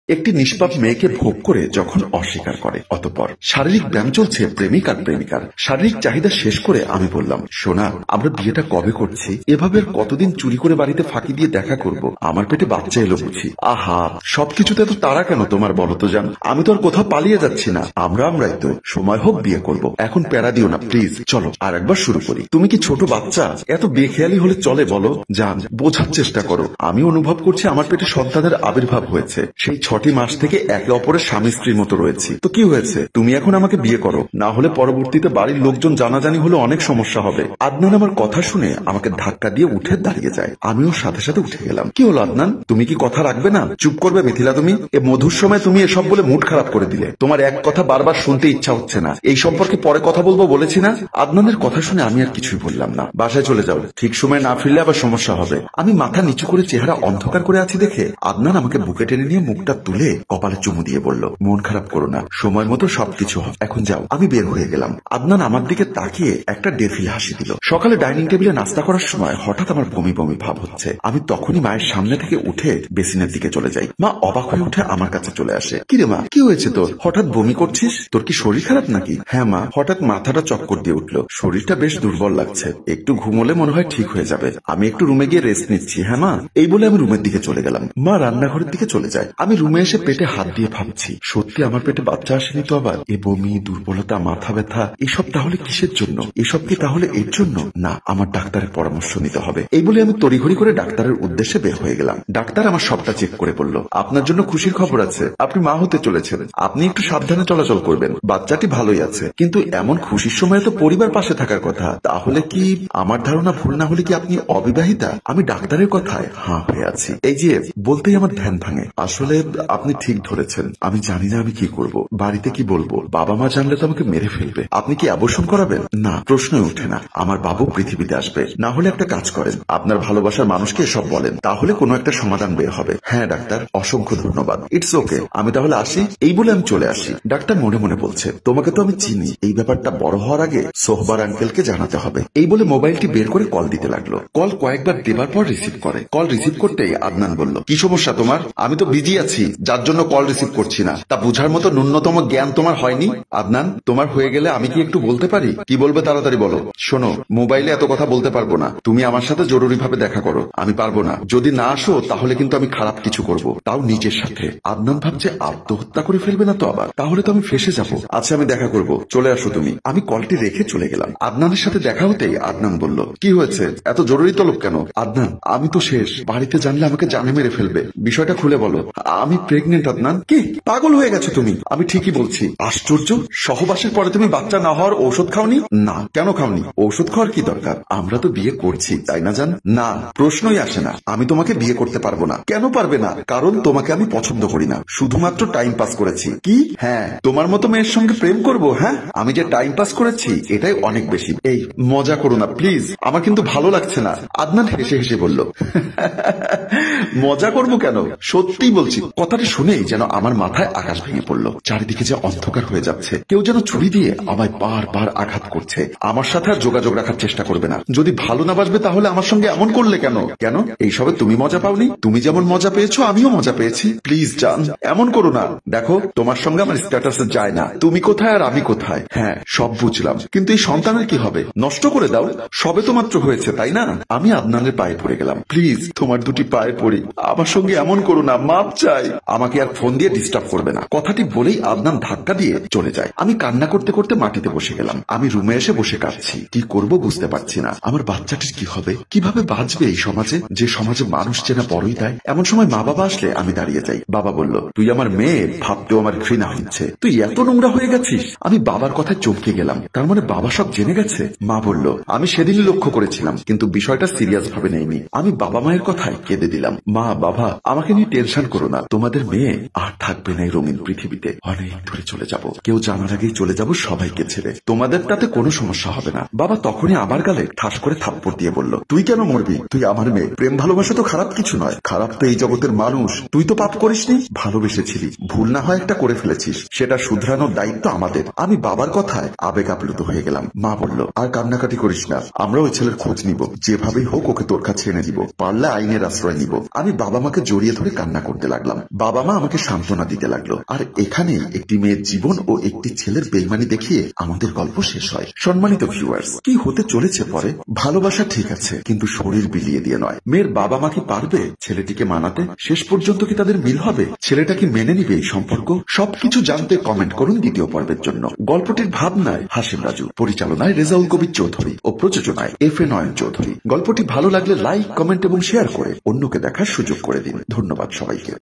একটি নিষ্পাপ মেয়েকে ভোগ করে যখন অস্বীকার করে, অতঃপর শারীরিক ব্যায়াম চলছে প্রেমিক আর প্রেমিকার। শারীরিক চাহিদা শেষ করে আমি বললাম, সোনা, আমরা বিয়েটা কবে করছি? এভাবে আর কতদিন চুরি করে বাড়িতে ফাঁকি দিয়ে দেখা করব? আমার পেটে বাচ্চা এলো বুঝি। আহা, সবকিছুতে এত তাড়া কেন তোমার বলো তো জান? আমি তো আর কোথাও পালিয়ে যাচ্ছি না, আমরাই তো। সময় হোক বিয়ে করব, এখন প্যারা দিও না প্লিজ। চলো আর একবার শুরু করি। তুমি কি ছোট বাচ্চা? এত বেখেয়ালি হলে চলে বলো? জান, বোঝার চেষ্টা করো। আমি অনুভব করছি আমার পেটে সন্তানের আবির্ভাব হয়েছে। সেই 6টি মাস থেকে একে অপরের স্বামী স্ত্রীর মতো রয়েছি। তো কি হয়েছে? তুমি এখন আমাকে বিয়ে করো, না হলে পরবর্তীতে বাড়ির লোকজন জানাজানি হলে অনেক সমস্যা হবে। আদনান আমার কথা শুনে আমাকে ধাক্কা দিয়ে উঠে দাঁড়িয়ে যায়। আমিও সাথে সাথে উঠে গেলাম। কি হলো আদনান, তুমি কি কথা রাখবে না? চুপ করবে মিথিলা তুমি? এ মধুর সময় তুমি এসব বলে মুড খারাপ করে দিলে। তোমার এক কথা বারবার শুনতে ইচ্ছা হচ্ছে না। এই সম্পর্কে পরে কথা বলবো বলেছি না? আদনানের কথা শুনে আমি আর কিছুই বললাম না। বাসায় চলে যাও, ঠিক সময় না ফিরলে আবার সমস্যা হবে। আমি মাথা নিচু করে চেহারা অন্ধকার করে আছি দেখে আদনান আমাকে বুকে টেনে নিয়ে মুখটা তুলে কপালে চুমু দিয়ে বলল, মন খারাপ করো না, সময় মতো সবকিছু হবে, এখন যাও। আমি বের হয়ে গেলাম। আদনান আমার দিকে তাকিয়ে একটা ডেফিলে হাসি দিল। সকালে ডাইনিং টেবিলে নাস্তা করার সময় হঠাৎ আমার বমি বমি ভাব হচ্ছে। আমি তখনই মায়ের সামনে থেকে উঠে বেসিনের দিকে চলে যাই। মা অবাক হয়ে উঠে আমার কাছে চলে আসে। কি রে মা, কি হয়েছে তোর? হঠাৎ বমি করছিস? তোর কি শরীর খারাপ নাকি? হ্যাঁ মা, হঠাৎ মাথাটা চক্কর দিয়ে উঠলো, শরীরটা বেশ দুর্বল লাগছে, একটু ঘুমোলে মনে হয় ঠিক হয়ে যাবে। আমি একটু রুমে গিয়ে রেস্ট নিচ্ছি। হ্যাঁ মা। এই বলে আমি রুমের দিকে চলে গেলাম। মা রান্নাঘরের দিকে চলে যায়। আমি রুমে এসে পেটে হাত দিয়ে ভাবছি, সত্যি আমার পেটে বাচ্চা আসেনি তো আবার? এ বমি, দুর্বলতা, মাথা ব্যথা, এসব তাহলে কিসের জন্য? এসব কি তাহলে এর জন্য? না, আমার ডাক্তারের পরামর্শ নিতে হবে। এই বলে আমি তড়িঘড়ি করে ডাক্তারের উদ্দেশ্যে বের হয়ে গেলাম। ডাক্তার আমার সবটা চেক করে বলল, আপনার জন্য খুশির খবর আছে, আপনি মা হতে চলেছেন। আপনি একটু সাবধানে চলাচল করবেন, বাচ্চাটি ভালোই আছে, কিন্তু এমন খুশির সময় তো পরিবার পাশে থাকার কথা। তাহলে কি আমার ধারণা ভুল না হলে কি আপনি অবিবাহিতা? আমি ডাক্তারের কথায় হাঁ হয়ে আছি। এই যে বলতেই আমার ধ্যান ভাঙে। আসলে আপনি ঠিক ধরেছেন, আমি জানি না আমি কি করব, বাড়িতে কি বলবো। বাবা মা জানলে তো আমাকে মেরে ফেলবে। আপনি কি অ্যাবর্শন করাবেন? না, প্রশ্নই ওঠে না। আমার বাবু পৃথিবীতে আসবে। না হলে একটা কাজ করেন, আপনার ভালোবাসার মানুষকে এসব বলেন, তাহলে কোনো একটা সমাধান বের হবে। হ্যাঁ ডাক্তার, অসংখ্য ধন্যবাদ, ইটস ওকে, আমি তাহলে আসি। এই বলে আমি চলে আসি। ডাক্তার মনে মনে বলছে, তোমাকে তো আমি চিনি, এই ব্যাপারটা বড় হওয়ার আগে সোহবার আঙ্কেলকে জানাতে হবে। এই বলে মোবাইলটি বের করে কল দিতে লাগলো। কল কয়েকবার দেবার পর রিসিভ করে। কল রিসিভ করতেই আদনান বলল, কি সমস্যা তোমার? আমি তো বিজি আছি, যার জন্য কল রিসিভ করছি না। তা বুঝার মতো ন্যূনতম জ্ঞান তোমার হয়নি? আদনান, তোমার হয়ে গেলে আমি কি একটু বলতে পারি? কি বলবে তাড়াতাড়ি বলো। শোনো, মোবাইলে এত কথা বলতে পারবো না। তুমি আমার সাথে জরুরি ভাবে দেখা করো। আমি পারবো না। যদি না আসো তাহলে কিন্তু আমি খারাপ কিছু করব, তাও নিজের সাথে। আদনান ভাবছে আত্মহত্যা করে ফেলবে না তো আবার? তাহলে তো আমি ফেসে যাবো। আচ্ছা আমি দেখা করব, চলে আসো তুমি। আমি কলটি রেখে চলে গেলাম। আদনানের সাথে দেখা হতেই আদনান বলল, কি হয়েছে, এত জরুরি তলব কেন? আদনান, আমি তো শেষ, বাড়িতে জানলে আমাকে জানে মেরে ফেলবে। বিষয়টা খুলে বলো। আমি প্রেগনেন্ট। আদনান, কি পাগল হয়ে গেছো তুমি? আমি ঠিকই বলছি। আশ্চর্য, সহবাসের পরে তুমি বাচ্চা না হওয়ার ঔষধ খাওনি? না। কেন খাওনি? ঔষধ খাওয়ার কি দরকার? আমরা তো বিয়ে করছি, তাই না জান? না, প্রশ্নই আসে না। আমি তোমাকে বিয়ে করতে পারবো না। কেন পারবে না? কারণ তোমাকে আমি পছন্দ করি না, শুধুমাত্র টাইম পাস করেছি। কি? হ্যাঁ, তোমার মতো মেয়ের সঙ্গে প্রেম করবো? হ্যাঁ, আমি যে টাইম পাস করেছি এটাই অনেক বেশি। এই মজা করো না প্লিজ, আমার কিন্তু ভালো লাগছে না। আদনান হেসে হেসে বলল, মজা করবো কেন, সত্যিই বলছি। কথাটা শুনেই যেন আমার মাথায় আকাশ ভেঙে পড়লো। চারিদিকে যে অন্ধকার হয়ে যাচ্ছে, কেউ যেন ছুরি দিয়ে আমায় বারবার আঘাত করছে। আমার সাথে আর যোগাযোগ রাখার চেষ্টা করবে না। যদি ভালো না বাসবে তাহলে আমার সঙ্গে এমন করলে কেন? কেন এইসবে তুমি মজা পাওনি? তুমি যেমন মজা পেয়েছো আমিও মজা পেয়েছি। প্লিজ জান, এমন করো না। দেখো, তোমার সঙ্গে আমার স্ট্যাটাসে যায় না তুমি কোথায় আর আমি কোথায়। হ্যাঁ সব বুঝলাম, কিন্তু এই সন্তানের কি হবে? নষ্ট করে দাও, সবে তো মাত্র হয়েছে, তাই না? আমি আদনানের পায়ে পড়ে গেলাম। প্লিজ তোমার দুটি পায়ে পড়ি, আমার সঙ্গে এমন করো না, মাপ চাই। আমাকে আর ফোন দিয়ে ডিস্টার্ব করবে না। কথাটি বলেই আদনান ধাক্কা দিয়ে চলে যায়। আমি কান্না করতে করতে মাটিতে বসে গেলাম। আমি রুমে এসে বসে কাঁদছি। কি করব বুঝতে পারছি না। আমার বাচ্চাটির কি হবে, কিভাবে বাঁচবে এই সমাজে, যে সমাজে মানুষ চেনা বড়ই দেয়। এমন সময় মা বাবা আসলে আমি দাঁড়িয়ে যাই। বাবা বলল, তুই আমার মেয়ে ভাবতেও আমার ঘৃণা হচ্ছে, তুই এত নোংরা হয়ে গেছিস। আমি বাবার কথায় চমকে গেলাম। তার মানে বাবা সব জেনে গেছে? মা বলল, আমি সেদিনই লক্ষ্য করেছিলাম, কিন্তু বিষয়টা সিরিয়াস ভাবে নেইনি। আমি বাবা মায়ের কথায় কেঁদে দিলাম। মা বাবা, আমাকে নিয়ে টেনশন করো না, তোমাদের মেয়ে আর থাকবে না এই রঙিন পৃথিবীতে। অনেক দূরে চলে যাব, কেউ জানার আগেই চলে যাব সবাইকে ছেড়ে। তোমাদের তাতে কোনো সমস্যা হবে না। বাবা তখনই আমার গালে ঠাস করে থাপ্পড় দিয়ে বলল, তুই কেন মরবি? তুই আমার মেয়ে। প্রেম ভালোবাসা তো খারাপ কিছু নয়, খারাপ তো এই জগতের মানুষ। তুই তো পাপ করিসনি, ভালোবেসেছিলি, ভুল না হয় একটা করে ফেলেছিস, সেটা শুধরানোর দায়িত্ব আমাদের। আমি বাবার কথায় আবেগ আপ্লুত হয়ে গেলাম। মা বলল, আর কান্নাকাটি করিস না, আমরা ওই ছেলের খোঁজ নিব, যেভাবেই হোক ওকে তোর কাছে এনে দিব, পারলে আইনের আশ্রয় নিব। আমি বাবা মাকে জড়িয়ে ধরে কান্না করতে লাগলাম। বাবা মা আমাকে সান্ত্বনা দিতে লাগলো, আর এখানেই একটি মেয়ের জীবন ও একটি ছেলের বেইমানি দেখিয়ে আমাদের গল্প শেষ হয়। সম্মানিত ভিউয়ার্স, কি হতে চলেছে পরে? ভালোবাসা ঠিক আছে, কিন্তু শরীর বিলিয়ে দিয়ে নয়। মেয়ের বাবা মা কি পারবে ছেলেটিকে মানাতে? শেষ পর্যন্ত কি তাদের মিল হবে? ছেলেটা কি মেনে নিবে এই সম্পর্ক? সবকিছু জানতে কমেন্ট করুন দ্বিতীয় পর্বের জন্য। গল্পটির ভাবনায় হাসিম রাজু, পরিচালনায় রেজাউল কবির চৌধুরী ও প্রযোজনায় এফ.এ. নয়ন চৌধুরী। গল্পটি ভালো লাগলে লাইক, কমেন্ট এবং শেয়ার করে অন্যকে দেখার সুযোগ করে দিন। ধন্যবাদ সবাইকে।